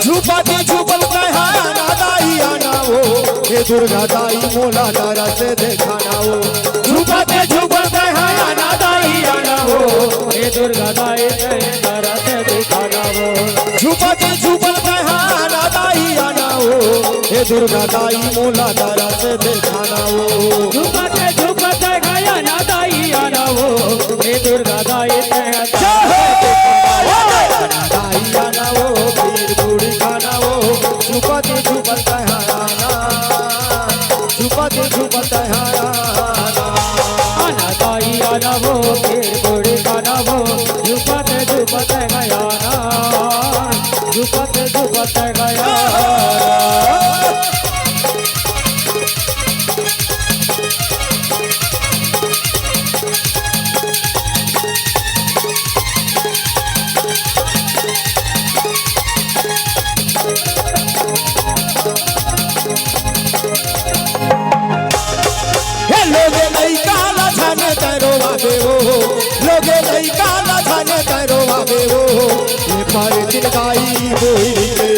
झुपाती झुपल कहाया ना दाई आना हो हे दुर्गा दाई मोला तारा से देखाना हो झुपाते झुपल कहाया ना दाई आना हो हे दुर्गा दाई तारा से दिखाना हो झुपाते झुपल कहाया ना दाई आना हो हे दुर्गा दाई मोला तारा से देखाना हो झुपते झुपते गया ना दाई आना हो हे दुर्गा दाई दाई आना हो पीर बूढ़ी खाना हो झुपाते झुपल कहाया झुपाते झुपल कहाया आना दाई आना हो फिर गोड़ी खाना हो झुपते झुपते गया ना झुपते झुपते गया